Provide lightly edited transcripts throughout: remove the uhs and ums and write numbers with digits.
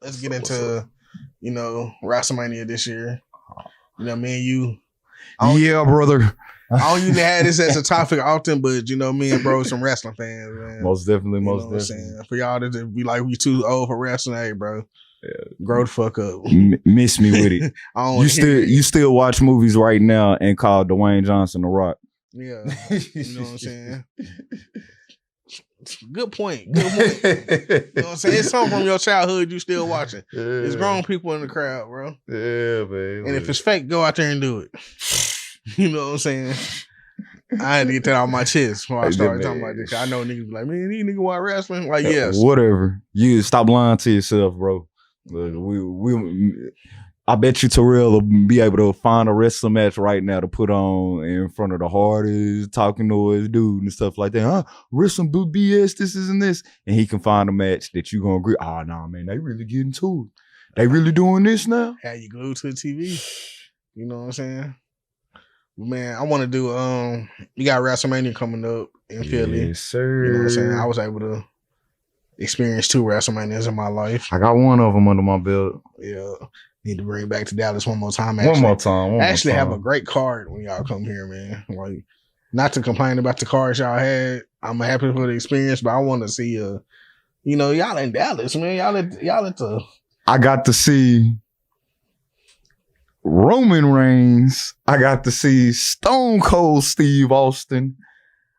let's get into, WrestleMania this year. Me and you. Yeah, brother. I don't usually have this as a topic often, but me and bro, some wrestling fans, man. Most definitely, you know what I'm saying? For y'all to be like, we too old for wrestling, hey, bro. Yeah. Grow the fuck up. Miss me with it. You still watch movies right now and call Dwayne Johnson The Rock. Yeah. You know what I'm saying? Good point. You know what I'm saying? It's something from your childhood you still watching. Yeah. There's grown people in the crowd, bro. Yeah, man. And if it's fake, go out there and do it. You know what I'm saying? I had to get that off my chest before I started talking about this. I know niggas be like, man, these niggas watch wrestling. Like, yes. Whatever. You stop lying to yourself, bro. I bet you Terrell will be able to find a wrestling match right now to put on in front of the hardest talking noise dude and stuff like that. Wrestling BS, this and this. And he can find a match that you gonna agree. Oh, no, man, they really getting to it. They really doing this now? How you glued to the TV. You know what I'm saying? Man, I want to do, you got WrestleMania coming up in Philly. Yes, sir. You know what I'm saying? I was able to experience 2 WrestleManias in my life. I got one of them under my belt. Yeah. Need to bring it back to Dallas one more time. One more time. Have a great card when y'all come here, man. Like, not to complain about the cards y'all had. I'm happy for the experience, but I want to see, y'all in Dallas, man. Y'all at the... I got to see Roman Reigns. I got to see Stone Cold Steve Austin.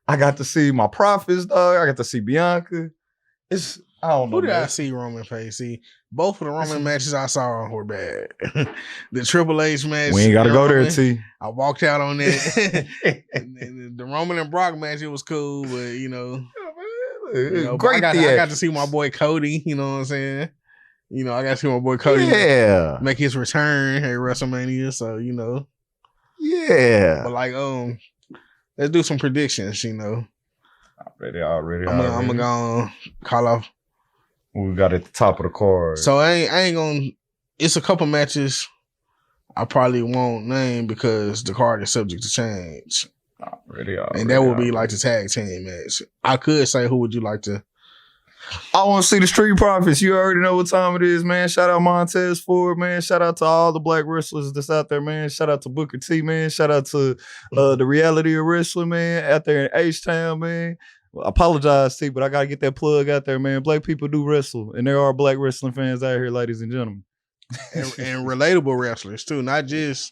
I got to see my Prophets, dog. I got to see Bianca. I don't know. Who did I see Roman face? See, both of the Roman matches I saw were bad. The Triple H match. We ain't got to go there, T. I walked out on that. And the Roman and Brock match, it was cool, but great. I got to see my boy Cody. You know what I'm saying? I got to see my boy Cody make his return at WrestleMania. So yeah. But let's do some predictions. Already. I'm gonna call off. We got at the top of the card. So I ain't gonna. It's a couple matches I probably won't name because the card is subject to change. Already. And that will be like the tag team match. I could say, who would you like to? I want to see the Street Profits. You already know what time it is, man. Shout out Montez Ford, man. Shout out to all the black wrestlers that's out there, man. Shout out to Booker T, man. Shout out to the Reality of Wrestling, man, out there in H-Town, man. I apologize, T, but I got to get that plug out there, man. Black people do wrestle, and there are black wrestling fans out here, ladies and gentlemen. and relatable wrestlers, too. Not just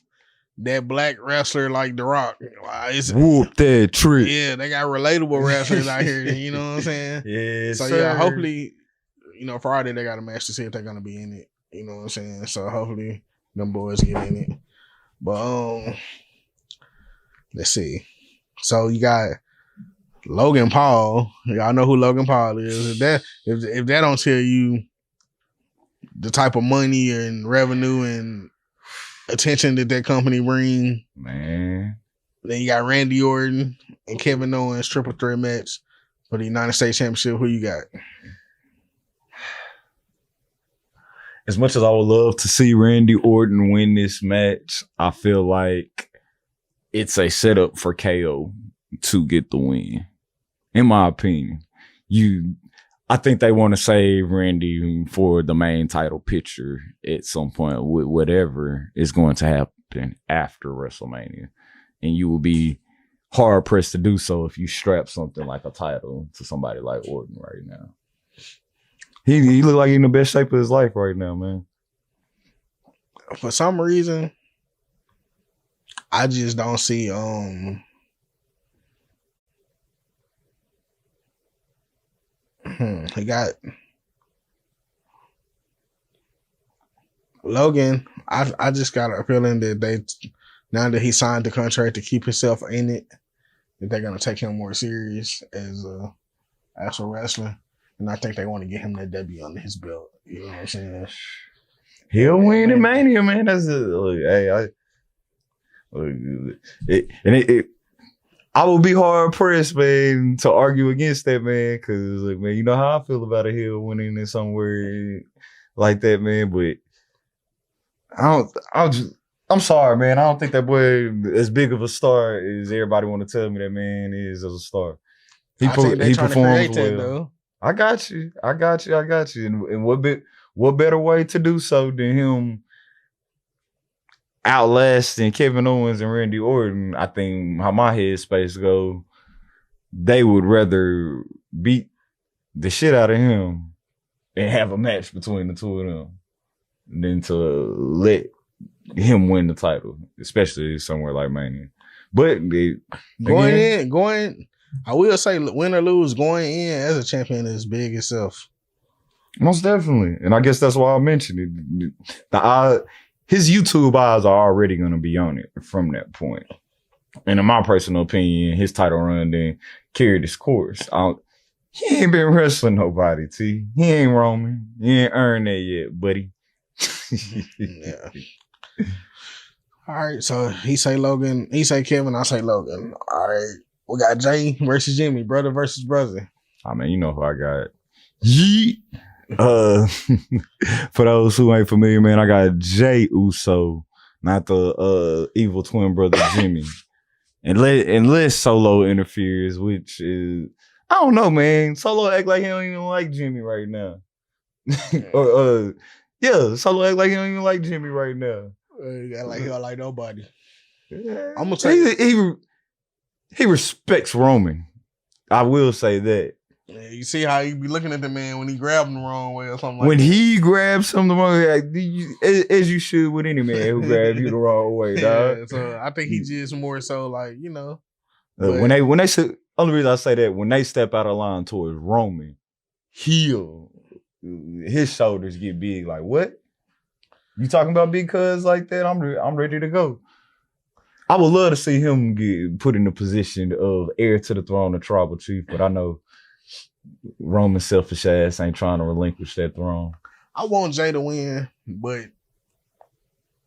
that black wrestler like The Rock. Whoop that trick. Yeah, they got relatable wrestlers out here. You know what I'm saying? Yeah, so, sir. Yeah, hopefully, Friday they got a match to see if they're going to be in it. You know what I'm saying? So, hopefully, them boys get in it. But, let's see. So, you got Logan Paul. Y'all know who Logan Paul is. If that don't tell you the type of money and revenue and attention that company bring, man. Then you got Randy Orton and Kevin Owens triple threat match for the United States Championship. Who you got? As much as I would love to see Randy Orton win this match, I feel like it's a setup for KO to get the win. In my opinion, I think they want to save Randy for the main title picture at some point with whatever is going to happen after WrestleMania. And you will be hard pressed to do so if you strap something like a title to somebody like Orton right now. He look like he's in the best shape of his life right now, man. For some reason, I just don't see he got Logan. I just got a feeling that now that he signed the contract to keep himself in it, that they're gonna take him more serious as a wrestler, and I think they want to get him that W under his belt. You know what I'm saying? He'll win in Mania, man. That's I will be hard pressed, man, to argue against that, man, because, man, you know how I feel about a heel winning in somewhere like that, man. But I'm sorry, man. I don't think that boy as big of a star as everybody want to tell me that man is as a star. He performs well. I got you. And what better way to do so than him outlasting Kevin Owens and Randy Orton? I think how my headspace go, they would rather beat the shit out of him and have a match between the two of them than to let him win the title, especially somewhere like Mania. But I will say, win or lose, going in as a champion is big itself. Most definitely. And I guess that's why I mentioned it. His YouTube eyes are already going to be on it from that point. And in my personal opinion, his title run then carried his course. He ain't been wrestling nobody, T. He ain't Roman. He ain't earned that yet, buddy. Yeah. All right, so he say Logan, he say Kevin, I say Logan. All right, we got Jay versus Jimmy, brother versus brother. I mean, you know who I got. Yeet. For those who ain't familiar, man, I got Jay Uso, not the evil twin brother Jimmy. Unless Solo interferes, which is, I don't know, man. Solo act like he don't even like Jimmy right now. Yeah, Solo act like he don't even like Jimmy right now. Act like he don't like nobody. Yeah. I'm gonna say he respects Roman. I will say that. Yeah, you see how he be looking at the man when he grabbed him the wrong way or something like when that. When he grabs him the wrong way, as you should with any man who grabs you the wrong way, dog. Yeah, so I think he just more so like, you know. When they say, only reason I say that, when they step out of line towards Roman, his shoulders get big. Like, what? You talking about big cuz like that? I'm ready to go. I would love to see him get put in the position of heir to the throne of tribal chief, but I know Roman's selfish ass ain't trying to relinquish that throne. I want Jay to win, but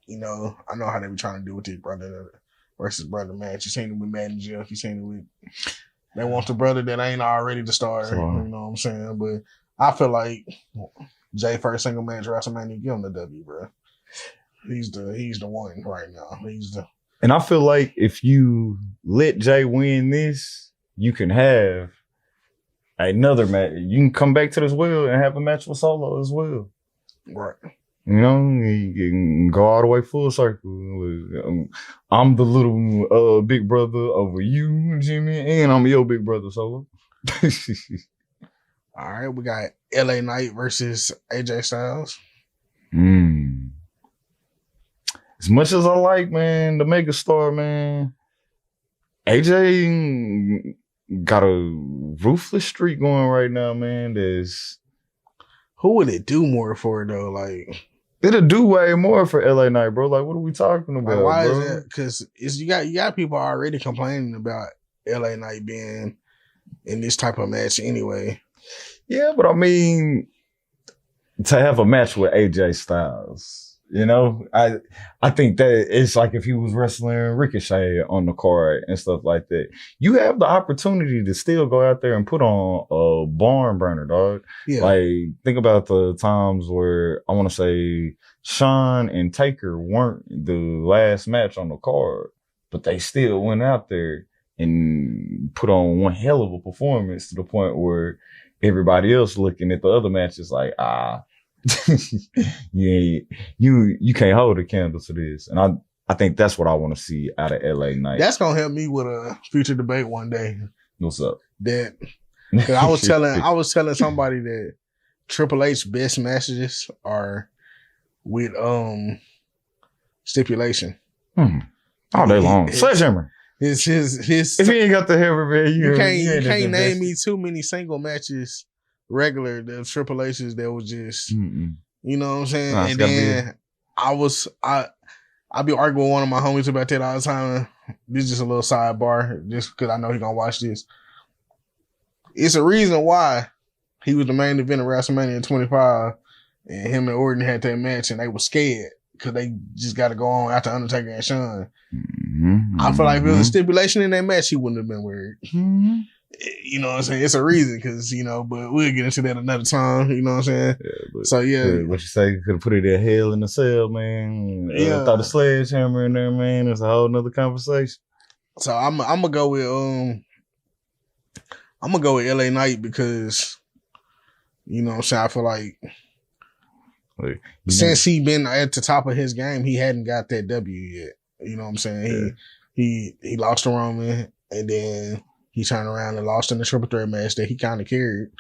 you know, I know how they be trying to do with this brother versus brother match. You seen it with Matt and Jeff. You seen it with they want the brother that ain't already the star. You know what I'm saying? But I feel like Jay first single match WrestleMania, give him the W, bro. He's the one right now. And I feel like if you let Jay win this, you can have another match. You can come back to this well and have a match with Solo as well. Right. You know, you can go all the way full circle. I'm the little big brother over you, Jimmy, and I'm your big brother, Solo. All right, we got LA Knight versus AJ Styles. As much as I like, man, the megastar, man, AJ got a ruthless streak going right now, man. Who would it do more for, though? Like, it'll do way more for LA Knight, bro. Like, what are we talking about? Like, why bro? is that? Because you got people already complaining about LA Knight being in this type of match anyway. Yeah, but I mean, to have a match with AJ Styles, you know, I think that it's like if he was wrestling Ricochet on the card and stuff like that. You have the opportunity to still go out there and put on a barn burner, dog. Yeah. Like, think about the times where I want to say Shawn and Taker weren't the last match on the card, but they still went out there and put on one hell of a performance to the point where everybody else looking at the other matches like, you can't hold a candle to this. And I think that's what I want to see out of LA Knight. That's gonna help me with a future debate one day. What's up? That because I was telling somebody that Triple H best matches are with stipulation. All day long. Sledgehammer. His if he ain't got the hair, man, you can't name me too many single matches regular the Triple H's that was just you know what I'm saying. And then I be arguing with one of my homies about that all the time. This is just a little sidebar, just because I know he gonna watch this. It's a reason why he was the main event of WrestleMania 25, and him and Orton had that match, and they were scared because they just got to go on after Undertaker and Shawn. I feel like if there was a stipulation in that match, he wouldn't have been worried. You know what I'm saying? It's a reason because, you know, but we'll get into that another time. You know what I'm saying? Yeah, what you say, you could have put it at Hell in a Cell, man. Throw the sledgehammer in there, man. It's a whole nother conversation. So I'm gonna go with LA Knight because, you know what I'm saying, I feel like Like, since he been at the top of his game, he hadn't got that W yet. You know what I'm saying? He lost to Roman, and then he turned around and lost in the triple threat match that he kind of carried.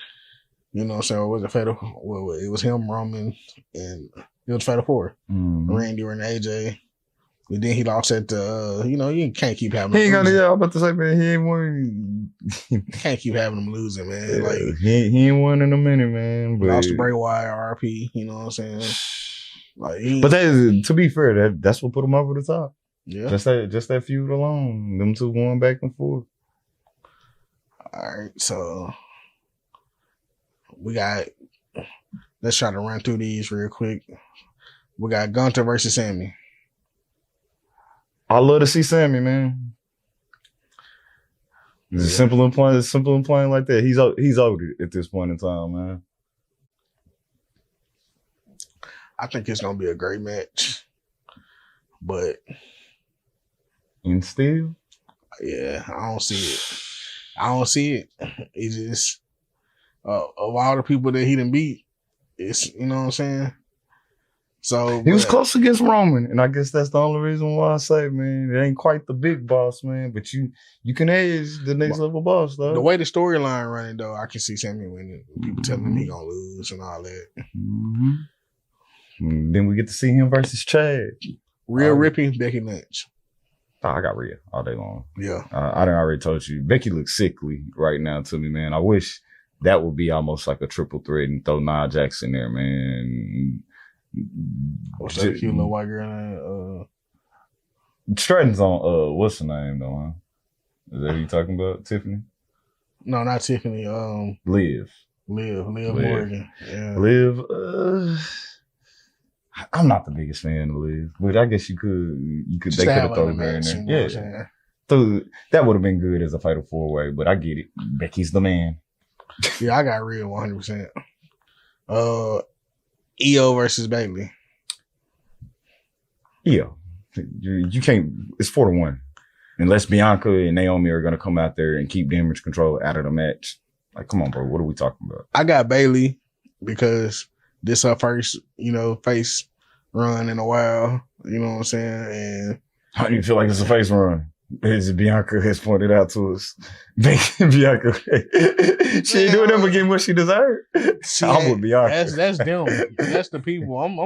You know what I'm saying? It was a fatal. Well, it was him, Roman, and it was fatal 4. Randy and AJ. And then he lost at the, you can't keep having him He ain't losing. gonna, I'm about to say, man, he ain't won. Can't keep having him losing, man. Like he ain't won in a minute, man. But lost to Bray Wyatt, RP, you know what I'm saying? Like, but to be fair, that's what put him over the top. Yeah. Just that feud alone. Them two going back and forth. All right, so let's try to run through these real quick. We got Gunther versus Sammy. I love to see Sammy, man. It's simple and plain like that. He's older at this point in time, man. I think it's gonna be a great match, but still, yeah, I don't see it. It's just of all the people that he done beat, it's, you know what I'm saying. So he was close against Roman, and I guess that's the only reason why I say, man, it ain't quite the big boss, man, but you can edge the next level boss, though. The way the storyline running, though, I can see Sammy winning. People telling him he gonna lose and all that. And then we get to see him versus Chad. Rhea Ripley, Becky Lynch. Oh, I got Rhea all day long. Yeah. I done already told you. Becky looks sickly right now to me, man. I wish that would be almost like a triple threat and throw Nia Jax in there, man. What's that cute little white girl? Stratton's on, what's her name, though, huh? Is that who you talking about? Tiffany? No, not Tiffany. Liv Morgan. Yeah. Liv, I'm not the biggest fan of Liv, but I guess they could have thrown her in there. Yeah. So that would have been good as a fatal 4-way, but I get it. Becky's the man. Yeah, I got Rhea 100%. EO versus Bayley. EO. You can't, it's 4-1. Unless Bianca and Naomi are going to come out there and keep damage control out of the match. Like, come on, bro. What are we talking about? I got Bayley because this her first, face run in a while. You know what I'm saying? And how do you feel like it's a face run? As Bianca has pointed out to us, Bianca, she ain't doing them but getting what she deserved. I'm with Bianca. That's them. That's the people. I'm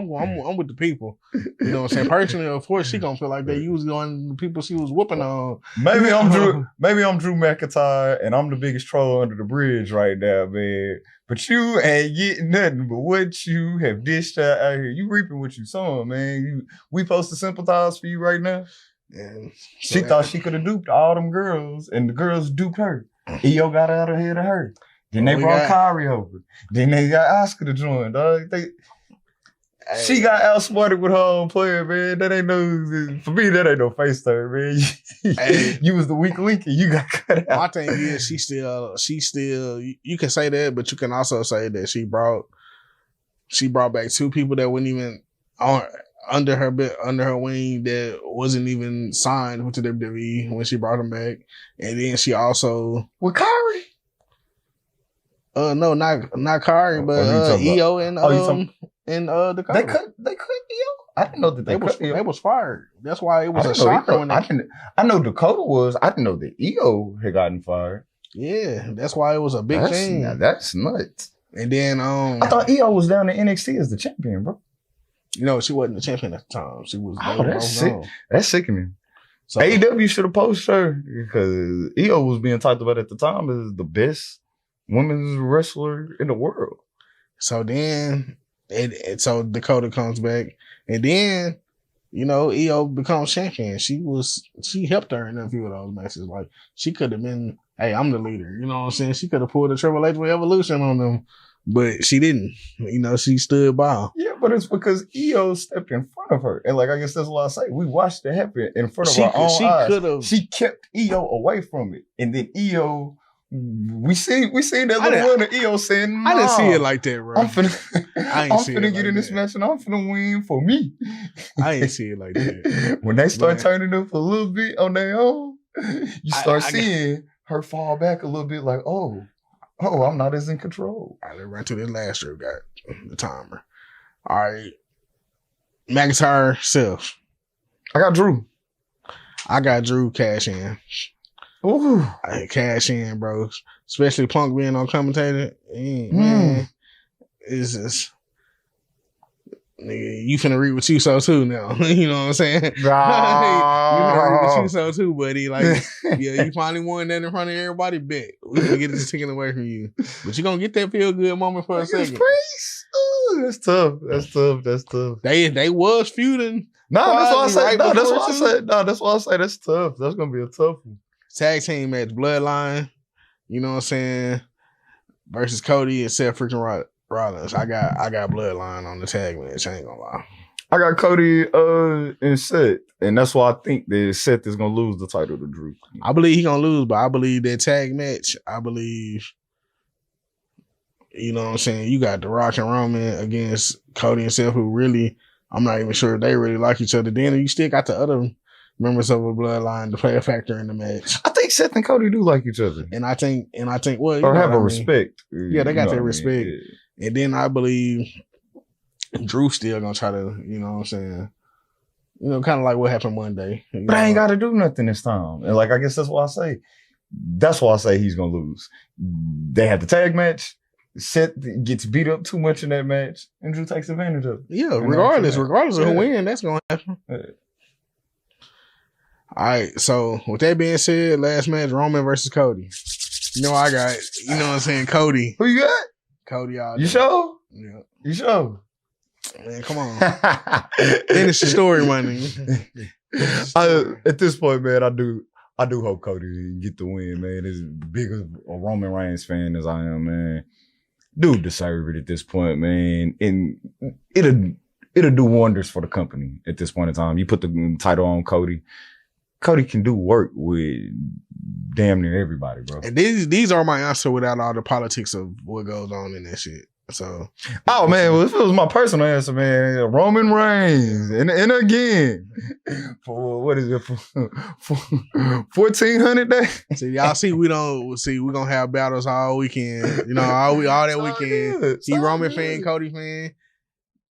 with the people. You know what I'm saying? Personally, of course, she gonna feel like they usually on the people she was whooping on. Maybe I'm Drew McIntyre, and I'm the biggest troll under the bridge right now, man. But you ain't getting nothing but what you have dished out here. You reaping what you sowing, man. We supposed to sympathize for you right now. And she thought she could have duped all them girls, and the girls duped her. EO got out ahead of her. Then they brought Kyrie over. Then they got Oscar to join, dog. She got outsmarted with her own player, man. That ain't no, for me, that ain't no face turn, man. You was the weak link and you got cut out. My thing is, she still, you can say that, but you can also say that she brought back 2 people that weren't even under her wing that wasn't even signed with the WWE when she brought them back. And then she also with Kyrie. No, not Kyrie, but EO and the They cut EO. I didn't know that they was fired. That's why it was a shocker when I know Dakota was. I didn't know that EO had gotten fired. Yeah, that's why it was a big thing. Now that's nuts. And then I thought EO was down in NXT as the champion, bro. She wasn't the champion at the time. She was. That's sick. That's sickening. So, AEW should have posted her because EO was being talked about at the time as the best women's wrestler in the world. So then, so Dakota comes back, and then EO becomes champion. She helped her in a few of those matches. Like she could have been, hey, I'm the leader. You know what I'm saying? She could have pulled a Triple H with Evolution on them. But she didn't. She stood by. Yeah, but it's because EO stepped in front of her. And I guess that's what I say. We watched it happen in front of our own eyes. She kept EO away from it. And then EO, we seen that little run of EO saying, Mom, I didn't see it like that, bro. I'm finna get in this match and I'm finna win for me. I ain't see it like that. When they start turning up a little bit on their own, you start seeing her fall back a little bit like, oh, I'm not as in control. I right to this last year, got the timer. All right. McIntyre, Seth. I got Drew. I got Drew cash in. Ooh. Cash in, bro. Especially Punk being on commentator. Man, it's just... Nigga, you finna read what you saw too now. You know what I'm saying? You finna read what you saw too, buddy. Like, yeah, you finally won that in front of everybody. Bet we gonna get this taken away from you, but you gonna get that feel good moment for a second. Ooh, that's tough. That's tough. They was feuding. No, that's why I say. Right No, that's before why I too. say. No, that's why I say that's tough. That's gonna be a tough one. Tag team match, Bloodline. You know what I'm saying? Versus Cody and Seth freaking Rollins. I got Bloodline on the tag match. I ain't gonna lie. I got Cody and Seth, and that's why I think that Seth is gonna lose the title to Drew. I believe he gonna lose, but I believe that tag match. I believe, you know what I'm saying. You got The Rock and Roman against Cody and Seth, who really, I'm not even sure if they really like each other. Then you still got the other members of a Bloodline to play a factor in the match. I think Seth and Cody do like each other, and I think, well, or have a respect. Yeah, they got that respect. Yeah. And then I believe Drew still gonna try to, you know what I'm saying, you know, kind of like what happened Monday. But I ain't got to do nothing this time. And like, I guess that's why I say he's gonna lose. They had the tag match. Seth gets beat up too much in that match, and Drew takes advantage of it. Yeah, regardless of who wins, that's gonna happen. Yeah. All right, so with that being said, last match, Roman versus Cody. You know I got, you know what I'm saying, Cody. Who you got? Cody all day. You sure? Yeah. You sure? Man, come on. Finish the story, money. At this point, man, I do hope Cody get the win, man. As big of a Roman Reigns fan as I am, man. Dude deserve it at this point, man. And it'll do wonders for the company at this point in time. You put the title on Cody. Cody can do work with damn near everybody, bro. And these are my answer without all the politics of what goes on in that shit. So, oh man, well, if it was my personal answer, man, Roman Reigns, and again, for what is it, for 1,400 days? See, y'all see, we're gonna have battles all weekend. You know, all that weekend. He Roman fan, Cody fan.